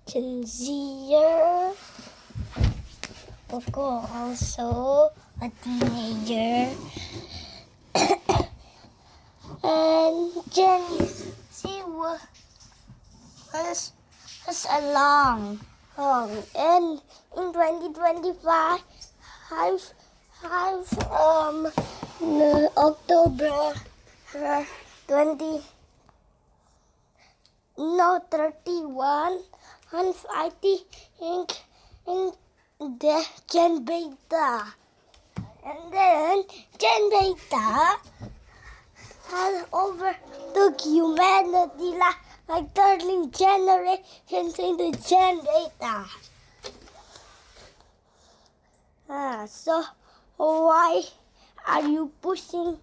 Gen Zer. Poco also a teenager. And Gen Z was along. And in 2025, October 31, and I think in the Gen Beta. And then Gen Beta has overtook humanity like 13 generations into Gen Beta. So why are you pushing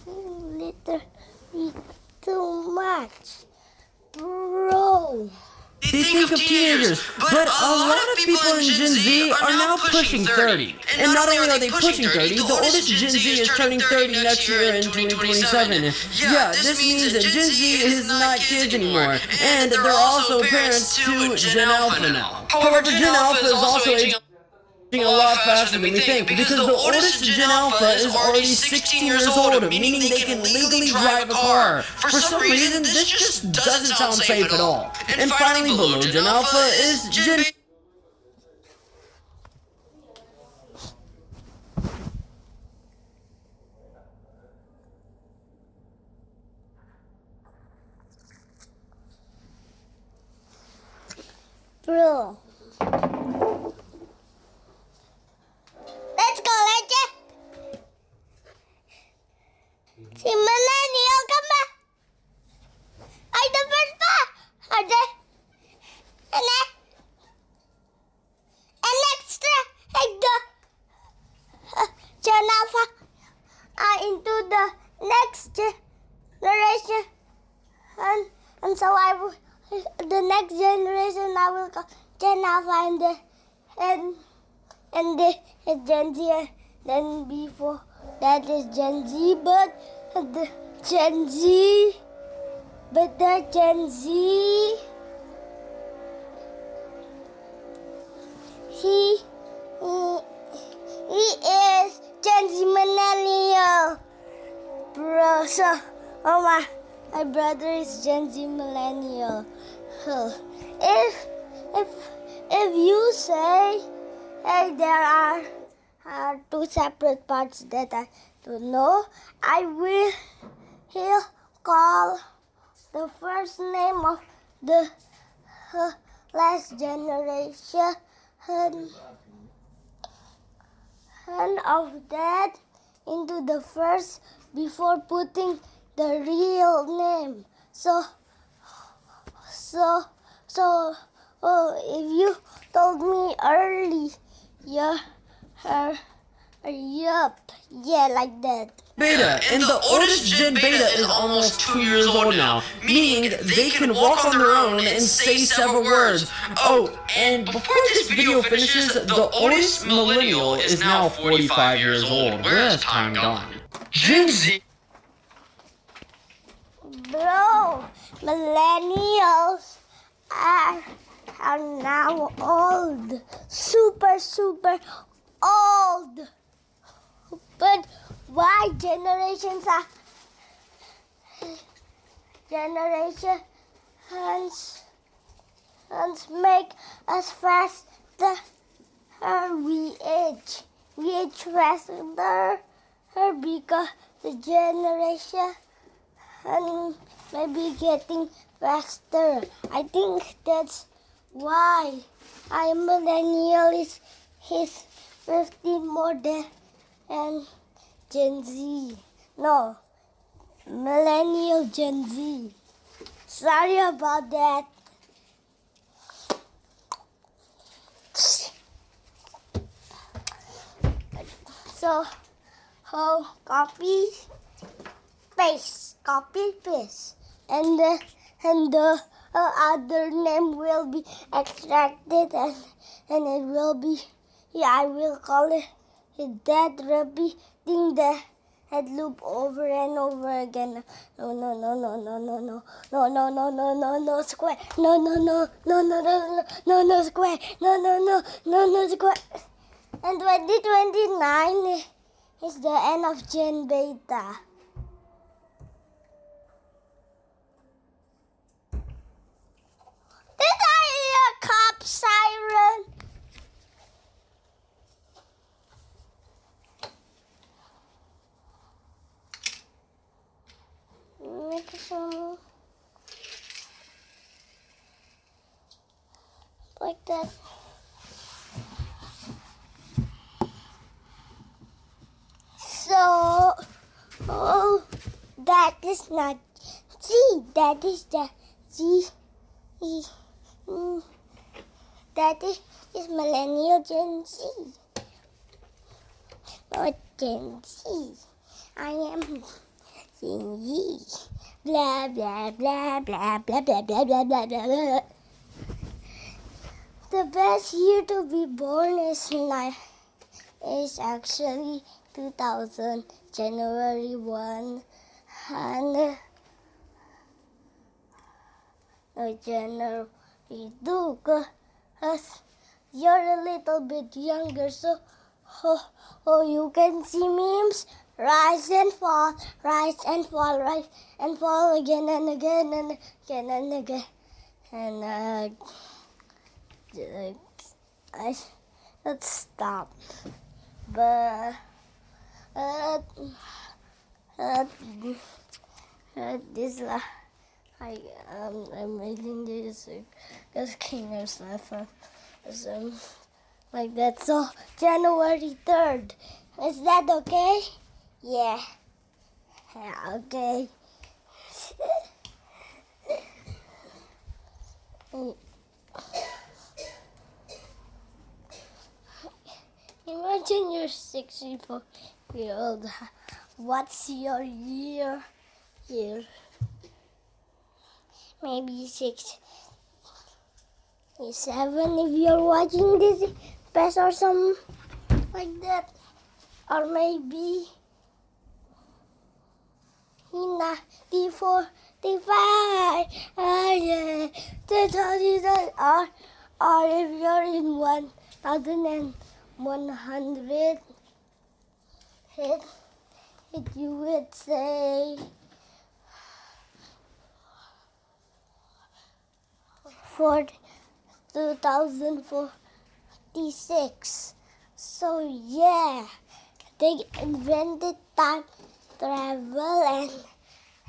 literally too much, bro? They think of teenagers, but a lot of people in Gen Z are now pushing 30. And not only are they pushing 30, the oldest Gen Z is turning 30 next year in 2027. Yeah, this means that Gen Z is not kids anymore, and they're also parents to Gen Alpha now. However, Gen Alpha is also aging a lot faster than we think, because the oldest Gen Alpha is already 16 years old, meaning they can legally drive a car. For some reason, this just doesn't sound safe at all. And finally, below Gen Alpha is Gen Bro. Let's go, Legend. Si millennial ka ba? Ay, the first pa. Ade. And extra. Like the Gen Alpha into the next generation. And so the next generation I will call Gen Alpha and the Gen Z, then before that is Gen Z, but the Gen Z he is Gen Z millennial, bro. So my brother is Gen Z millennial. If you say, hey, there are two separate parts that I don't know, I will call the first name of the last generation and of that into the first before putting the real name. So if you told me early, yeah, like that. Beta, and the oldest Gen Beta is almost 2 years old now, meaning they can walk on their own and say several words. Oh, and before this video finishes, the oldest millennial is now 45 years old. Where has time gone? Gen Z. Bro, millennials are now old, super old. But why generations make us faster? We age faster because the generation and maybe getting faster. I think that's why I'm millennial is 15 more than and Gen Z. No, millennial Gen Z. Sorry about that. So, copy, paste, and the other name will be extracted, and it will be, I will call it that repeating and loop over and over again. No, no, no, no, no, no, no, no, no, no, no, no, no, square. No, no, no, no, no, no, no, no, square. No, no, no, no, no, square. And 2029 is the end of Gen Beta. Did I hear a cop siren? Make some like that. So, oh, that is not G. That is the G. E. That is millennial Gen Z. Not Gen Z. I am Gen Z. Blah blah blah blah blah blah blah blah blah blah. The best year to be born is actually 2000, January 1, and January 2, because you're a little bit younger, so you can see memes, rise and fall, rise and fall, rise and fall again and again and again and again. And let's stop. But this I'm making this because Kingers laugh like that. So January 3rd, is that okay? Yeah. Yeah, okay. Imagine you're 64-year-old. What's your year? Maybe 67 if you're watching this best or something like that. Or maybe 45. Yeah. Or if you're in 1100, you would say 2046. So yeah, they invented time travel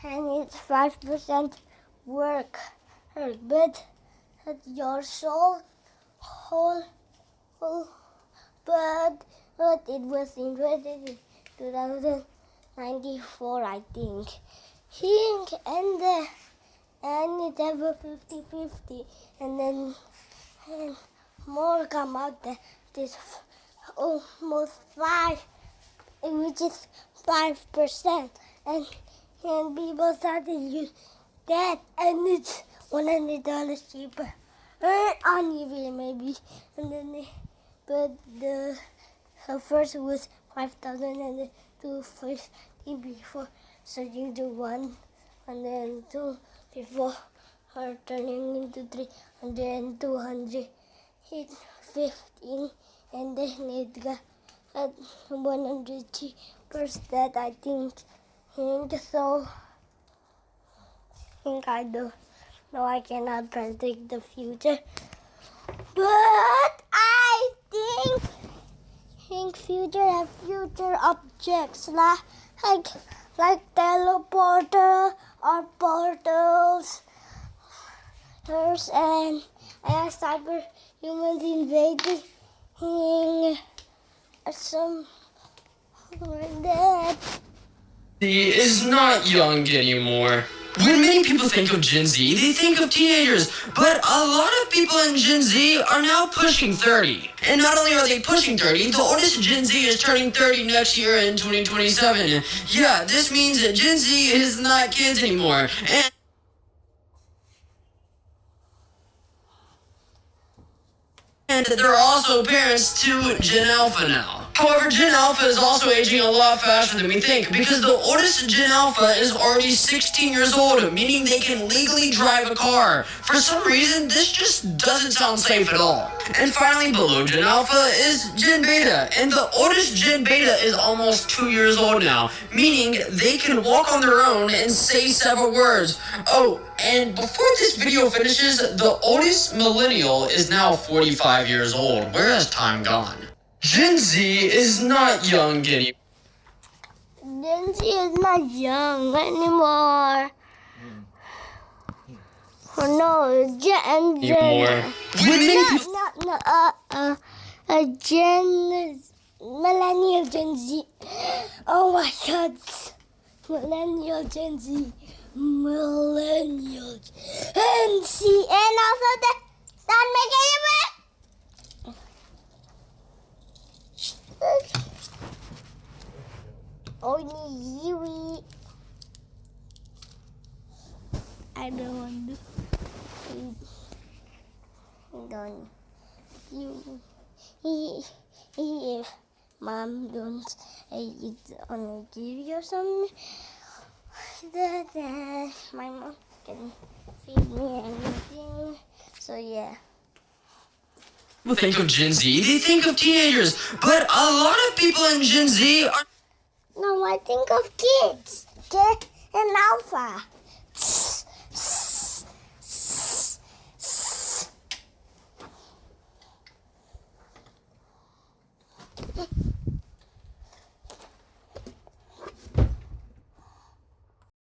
and it's 5% work, but your soul whole, but it was invented in 2094, I think. And it ever 50-50, and then more come out that this almost 5, which is 5%, and people started use that, and it's $100 cheaper on eBay maybe, and then but the first was 5,000 and then 250 before surging to 1, and then 2 before turning into 3, and then 200 hit 15, and then it got at 100 cheaper that I think. So I don't know, I cannot predict the future, but I think future objects like teleporter or portals, and cyber humans invading some like that. He is not young anymore. When many people think of Gen Z, they think of teenagers, but a lot of people in Gen Z are now pushing 30. And not only are they pushing 30, the oldest Gen Z is turning 30 next year in 2027. Yeah, this means that Gen Z is not kids anymore. And they're also parents to Gen Alpha now. However, Gen Alpha is also aging a lot faster than we think, because the oldest Gen Alpha is already 16 years old, meaning they can legally drive a car. For some reason, this just doesn't sound safe at all. And finally, below Gen Alpha is Gen Beta, and the oldest Gen Beta is almost 2 years old now, meaning they can walk on their own and say several words. Oh, and before this video finishes, the oldest millennial is now 45 years old. Where has time gone? Gen Z is not young anymore. Gen Z is not young anymore. Oh no, Gen Millennial Gen Z. Oh my God, Millennial Gen Z, Millennial Gen Z, and also the start making it work. Only you. I don't want to. Don't you? If Mom don't only give you some, then my mom can feed me anything. So yeah. People think of Gen Z, they think of teenagers, but a lot of people in Gen Z are... No, I think of kids. Gen and Alpha.